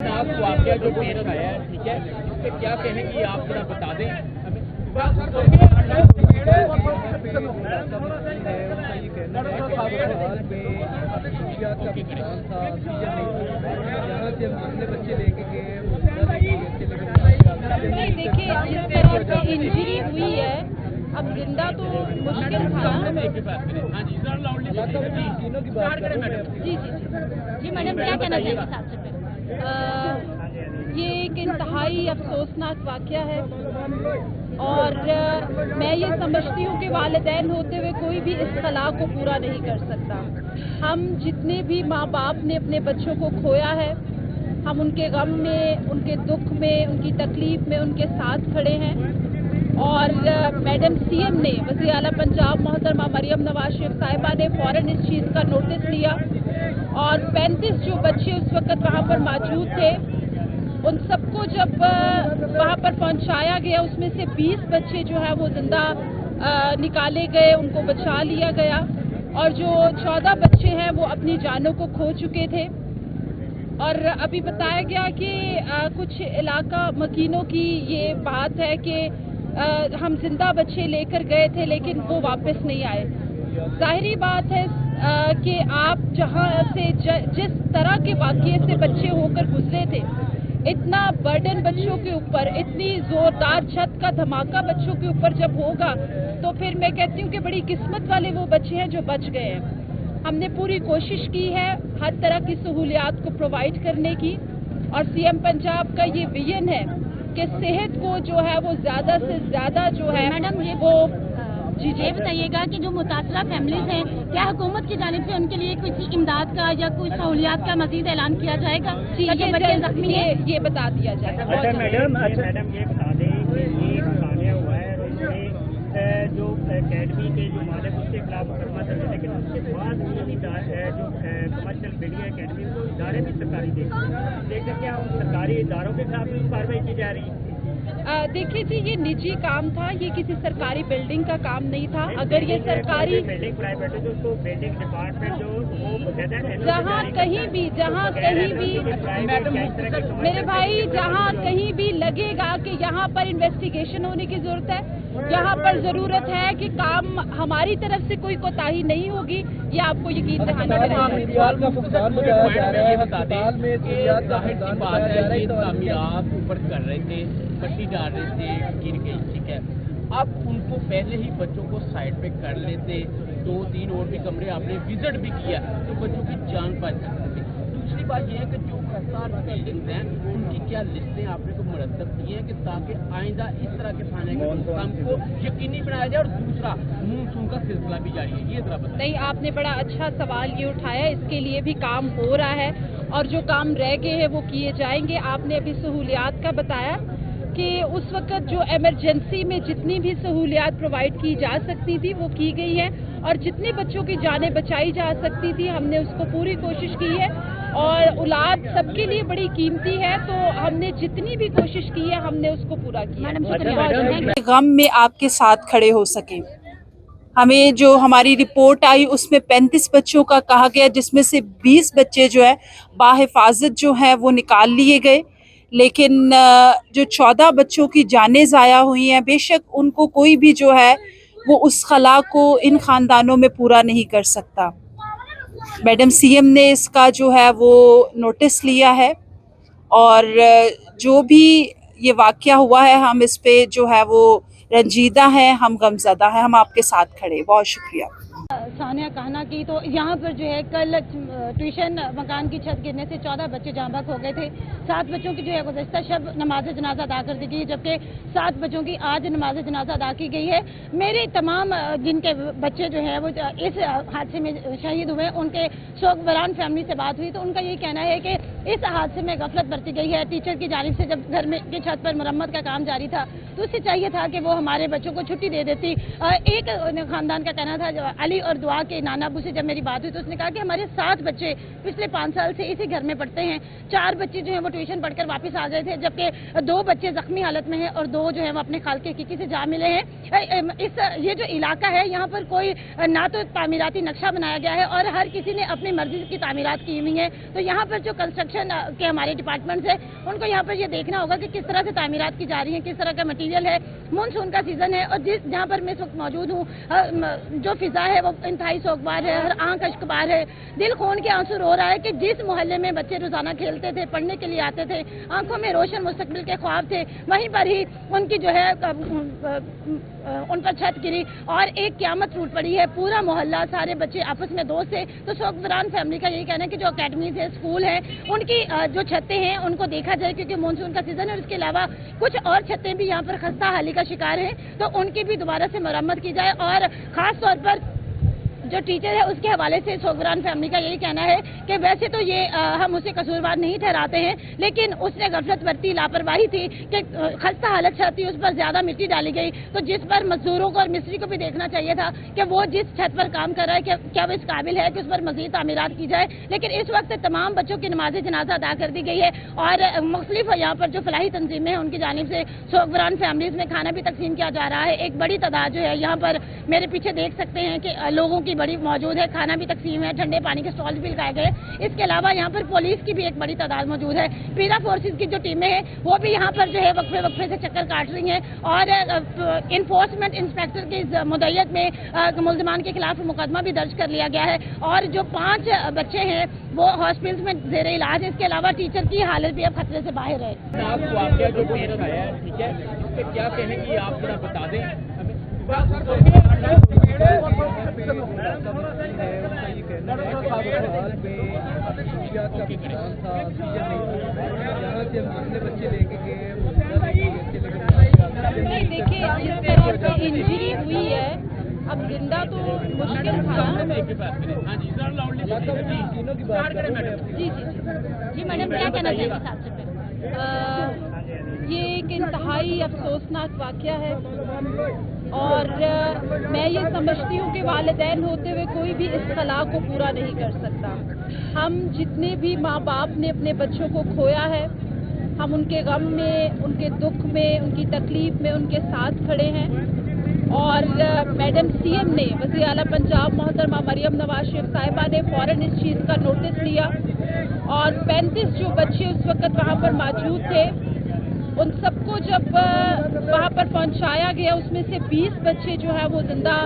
आप वाकया जो पेश आया है, ठीक है, इस पे क्या कहेंगी आप, जरा बता दें हमें। देखिए, जिस तरह से इंजरी हुई है, अब जिंदा तो मुश्किल था। जी मैडम, क्या कहना चाहिए इस हादसे पे? ये एक इंतहाई अफसोसनाक वाकया है और मैं ये समझती हूँ कि वालिदैन होते हुए कोई भी इस खला को पूरा नहीं कर सकता। हम जितने भी माँ बाप ने अपने बच्चों को खोया है, हम उनके गम में, उनके दुख में, उनकी तकलीफ में उनके साथ खड़े हैं। और मैडम सीएम ने, वज़ीर आला पंजाब मोहतरमा मरियम नवाज शरीफ साहिबा ने फौरन इस चीज़ का नोटिस लिया और 35 जो बच्चे उस वक्त वहाँ पर मौजूद थे, उन सबको जब वहाँ पर पहुँचाया गया, उसमें से 20 बच्चे जो है वो जिंदा निकाले गए, उनको बचा लिया गया और जो 14 बच्चे हैं वो अपनी जानों को खो चुके थे। और अभी बताया गया कि कुछ इलाका मकीनों की ये बात है कि हम जिंदा बच्चे लेकर गए थे लेकिन वो वापस नहीं आए। जाहिरी बात है कि आप जहां से जिस तरह के वाक़ये से बच्चे होकर गुजरे थे, इतना बर्डन बच्चों के ऊपर, इतनी जोरदार छत का धमाका बच्चों के ऊपर जब होगा तो फिर मैं कहती हूँ कि बड़ी किस्मत वाले वो बच्चे हैं जो बच गए हैं। हमने पूरी कोशिश की है हर तरह की सहूलियात को प्रोवाइड करने की और सीएम पंजाब का ये विजन है कि सेहत को जो है वो ज़्यादा से ज़्यादा जो है मैडम ये वो ये बताइएगा कि जो मुतासरा फैमिलीज हैं, क्या हुकूमत की जानिब से उनके लिए कुछ इमदाद का या कुछ सहूलियात का मजीद ऐलान किया जाएगा? ये बच्चे जख्मी है, ये बता दिया जाएगा। मैडम ये बता दें कि ये वाक़या हुआ है, इसमें जो अकेडमी के जो मालिक उसके खिलाफ मुकदमा चल रहा है, लेकिन उसके बाद जो कमर्शियल मीडिया अकेडमी को इदारे भी सरकारी देखकर क्या उन सरकारी इदारों के खिलाफ भी कार्रवाई की जा रही है? देखिए जी, ये निजी काम था, ये किसी सरकारी बिल्डिंग का काम नहीं था। अगर ये सरकारी बिल्डिंग प्राइवेट है तो उसको बिल्डिंग डिपार्टमेंट जो वो जहाँ कहीं भी मेरे भाई, जहाँ कहीं भी लगेगा कि यहाँ पर इन्वेस्टिगेशन होने की जरूरत है, यहाँ पर जरूरत है कि काम हमारी तरफ से कोई कोताही नहीं होगी, ये आपको यकीन दिलाना ऊपर कर रहे थे, पट्टी डाल रहे थे, गिर गई, ठीक है। अब उनको पहले ही बच्चों को साइड पे कर लेते, 2-3 और भी कमरे आपने विजिट भी किया तो बच्चों की जान बच सकती थी। दूसरी बात यह है कि जो खस्तार बिल्डिंग्स हैं उनकी क्या लिस्टें आपने को मुरतब की हैं कि ताकि आइंदा इस तरह के थाने के काम को यकीनी बनाया जाए। और दूसरा, मानसून का सिलसिला भी जारी है, ये जरा बताइए। नहीं, आपने बड़ा अच्छा सवाल ये उठाया, इसके लिए भी काम हो रहा है और जो काम रह गए हैं वो किए जाएंगे। आपने अभी सहूलियात का बताया कि उस वक्त जो इमरजेंसी में जितनी भी सहूलियात प्रोवाइड की जा सकती थी वो की गई है और जितने बच्चों की जानें बचाई जा सकती थी हमने उसको पूरी कोशिश की है। और औलाद सबके लिए बड़ी कीमती है, तो हमने जितनी भी कोशिश की है हमने उसको पूरा किया। मैडम गम में आपके साथ खड़े हो सके। हमें जो हमारी रिपोर्ट आई उसमें 35 बच्चों का कहा गया, जिसमें से 20 बच्चे जो है बाहिफाजत जो है वो निकाल लिए गए, लेकिन जो 14 बच्चों की जानें ज़ाया हुई हैं, बेशक उनको कोई भी जो है वो उस खला को इन ख़ानदानों में पूरा नहीं कर सकता। मैडम सीएम ने इसका जो है वो नोटिस लिया है और जो भी ये वाक़या हुआ है हम इस पे जो है वो रंजीदा हैं, हम गमज़दा हैं, हम आपके साथ खड़े। बहुत शुक्रिया। सानिया कहना की तो यहाँ पर जो है कल ट्यूशन मकान की छत गिरने से 14 बच्चे जाँ बहक हो गए थे। 7 बच्चों की जो है गुज़श्ता शब नमाज जनाजा अदा कर दी गई, जबकि 7 बच्चों की आज नमाज जनाजा अदा की गई है। मेरे तमाम जिनके बच्चे जो है वो इस हादसे में शहीद हुए, उनके शोकबरान फैमिली से बात हुई तो उनका ये कहना है कि इस हादसे में गफलत बरती गई है। टीचर की जानिब से जब घर में की छत पर मरम्मत का काम जारी था तो उससे चाहिए था कि वो हमारे बच्चों को छुट्टी दे देती। एक खानदान का कहना था, अली और दुआ के नाना अबू से जब मेरी बात हुई तो उसने कहा कि हमारे 7 बच्चे पिछले 5 साल से इसी घर में पढ़ते हैं। 4 बच्चे जो है वो ट्यूशन पढ़कर वापस आ गए थे, जबकि 2 बच्चे जख्मी हालत में हैं और 2 जो है वो अपने खाल के किसी से जा मिले हैं। ये जो इलाका है यहाँ पर कोई ना तो तामीराती नक्शा बनाया गया है और हर किसी ने अपनी मर्जी की तामीरात की हुई है। तो यहाँ पर जो कंस्ट्रक्शन के हमारे डिपार्टमेंट्स है उनको यहाँ पर ये देखना होगा कि किस तरह से तामीरात की जा रही है, किस तरह का मटीरियल है। मानसून का सीजन है और जहाँ पर मैं इस वक्त मौजूद हूँ, जो फिजा है वो इंतहाई सोगवार है, हर आंख अश्कबार है, दिल खून के आंसू रो रहा है कि जिस मोहल्ले में बच्चे रोजाना खेलते थे, पढ़ने के लिए आते थे, आंखों में रोशन मुस्तकबिल के ख्वाब थे, वहीं पर ही उनकी जो है उन पर छत गिरी और एक क़यामत टूट पड़ी है। पूरा मोहल्ला, सारे बच्चे आपस में दोस्त थे। तो सोगवारान फैमिली का यही कहना है कि जो अकेडमीज है, स्कूल है, उनकी जो छतें हैं उनको देखा जाए, क्योंकि मानसून का सीजन है और इसके अलावा कुछ और छतें भी यहाँ पर खस्ता हाली का शिकार हैं, तो उनकी भी दोबारा से मरम्मत की जाए। और खास तौर पर जो टीचर है उसके हवाले से सोगवारान फैमिली का यही कहना है कि वैसे तो ये हम उसे कसूरवार नहीं ठहराते हैं, लेकिन उसने गफलत बरती, लापरवाही थी कि खस्ता हालत छत थी, उस पर ज्यादा मिट्टी डाली गई, तो जिस पर मजदूरों को और मिस्त्री को भी देखना चाहिए था कि वो जिस छत पर काम कर रहा है क्या वो इस काबिल है कि उस पर मजीद तामीरात की जाए। लेकिन इस वक्त तमाम बच्चों की नमाज जनाजा अदा कर दी गई है और मुख्तलिफ यहाँ पर जो फलाही तंजीमें हैं उनकी जानिब से सोगवारान फैमिलीज में खाना भी तकसीम किया जा रहा है। एक बड़ी तादाद जो है यहाँ पर मेरे पीछे देख सकते हैं कि लोगों की बड़ी मौजूद है, खाना भी तकसीम है, ठंडे पानी के स्टॉल भी लगाए गए। इसके अलावा यहाँ पर पुलिस की भी एक बड़ी तादाद मौजूद है। पीरा फोर्सेस की जो टीमें हैं वो भी यहाँ पर जो है वक्फे वक्फे से चक्कर काट रही हैं और इन्फोर्समेंट इंस्पेक्टर की मुद्दत में मुल्ज़मान के खिलाफ मुकदमा भी दर्ज कर लिया गया है और जो 5 बच्चे हैं वो हॉस्पिटल में ज़ेरे इलाज है। इसके अलावा टीचर की हालत भी अब खतरे से बाहर है। आप वाक़या जो पेश आया है, ठीक है, इस पर क्या कहेंगी आप जरा बता दें हमें। नहीं, देखिए जिस तरह से इंजरी हुई है, अब जिंदा तो मुश्किल था। जी मैडम, क्या कहना चाहिए साहब से? ये एक इंतहाई अफसोसनाक वाक़या है और मैं ये समझती हूँ कि वालिदैन होते हुए कोई भी इस खला को पूरा नहीं कर सकता। हम जितने भी माँ बाप ने अपने बच्चों को खोया है, हम उनके गम में, उनके दुख में, उनकी तकलीफ में उनके साथ खड़े हैं और मैडम सीएम ने, वज़ीर आला पंजाब मोहतरमा मरियम नवाज शरीफ साहिबा ने फ़ौरन इस चीज़ का नोटिस लिया और 35 जो बच्चे उस वक्त वहाँ पर मौजूद थे उन सबको जब वहाँ पर पहुँचाया गया, उसमें से 20 बच्चे जो है वो जिंदा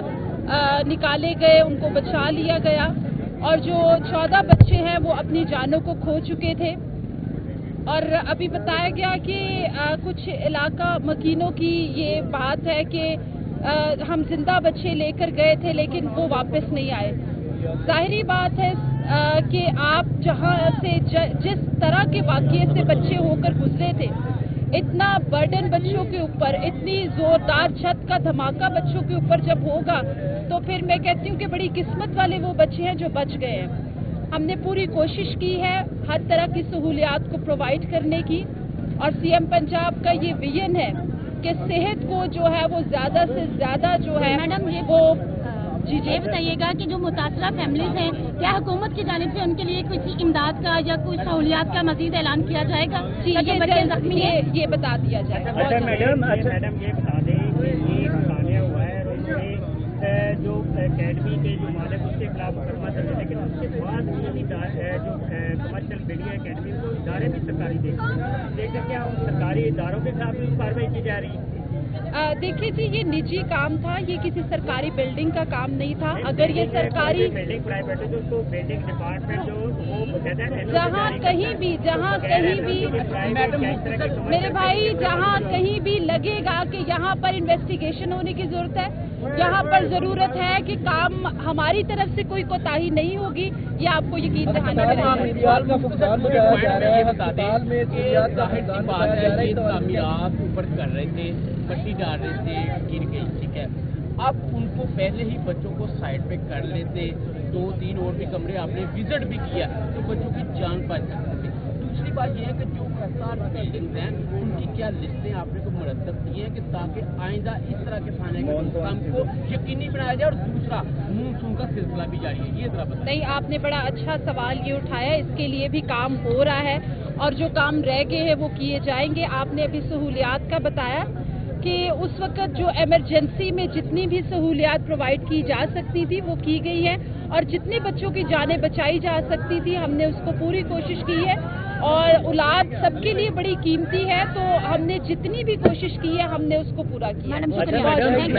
निकाले गए, उनको बचा लिया गया और जो 14 बच्चे हैं वो अपनी जानों को खो चुके थे। और अभी बताया गया कि कुछ इलाका मकीनों की ये बात है कि हम जिंदा बच्चे लेकर गए थे लेकिन वो वापस नहीं आए। जाहिरी बात है कि आप जहाँ से जिस तरह के वाक़ये से बच्चे होकर गुजरे थे, इतना बर्डन बच्चों के ऊपर, इतनी जोरदार छत का धमाका बच्चों के ऊपर जब होगा तो फिर मैं कहती हूँ कि बड़ी किस्मत वाले वो बच्चे हैं जो बच गए हैं। हमने पूरी कोशिश की है हर तरह की सहूलियात को प्रोवाइड करने की और सीएम पंजाब का ये विजन है कि सेहत को जो है वो ज़्यादा से ज़्यादा जो है मैडम वो ये बताइएगा कि जो मुतासरा फैमिलीज हैं, क्या हुकूमत की जानिब से उनके लिए किसी इमदाद का या कोई सहूलियात का मजीद ऐलान किया जाएगा? जी, ये बता दिया जाएगा। मैडम ये बता दें कि ये वाक़या हुआ है और इसमें जो अकेडमी के जो मालिक उसके खिलाफ मुकदमा दर्ज है, लेकिन उसके बाद भी जो कमर्शियल मीडिया अकेडमी को इदारे भी सरकारी देखकर क्या उन सरकारी इदारों के खिलाफ भी कार्रवाई की जा रही है? देखिए जी, ये निजी काम था, ये किसी सरकारी बिल्डिंग का काम नहीं था। अगर ये सरकारी बिल्डिंग प्राइवेट है तो उसको बिल्डिंग डिपार्टमेंट जो वो जहाँ कहीं भी मेरे भाई, जहाँ कहीं भी लगेगा कि यहाँ पर इन्वेस्टिगेशन होने की जरूरत है, यहाँ पर जरूरत है कि काम हमारी तरफ से कोई कोताही नहीं होगी, ये आपको यकीन दिलाना ऊपर कर रहे थे, मट्टी डाल रहे थे, गिर गई, ठीक है। अब उनको पहले ही बच्चों को साइड पे कर लेते, 2-3 और भी कमरे आपने विजिट भी किया तो बच्चों की जान बच सकती थी। दूसरी बात यह है कि जो खस्तार बिल्डिंग्स हैं उनकी क्या लिस्टें आपने को मुरतब की हैं कि ताकि आइंदा इस तरह के थाने के काम को यकीनी बनाया जाए, और दूसरा मानसून का सिलसिला भी जारी है, ये जरा बताइए। नहीं, आपने बड़ा अच्छा सवाल ये उठाया, इसके लिए भी काम हो रहा है और जो काम रह गए हैं वो किए जाएंगे। आपने अभी सहूलियात का बताया कि उस वक्त जो इमरजेंसी में जितनी भी सहूलियात प्रोवाइड की जा सकती थी वो की गई है, और जितनी बच्चों की जानें बचाई जा सकती थी हमने उसको पूरी कोशिश की है, और औलाद सबके लिए बड़ी कीमती है, तो हमने जितनी भी कोशिश की है हमने उसको पूरा किया। मैडम शुक्रिया।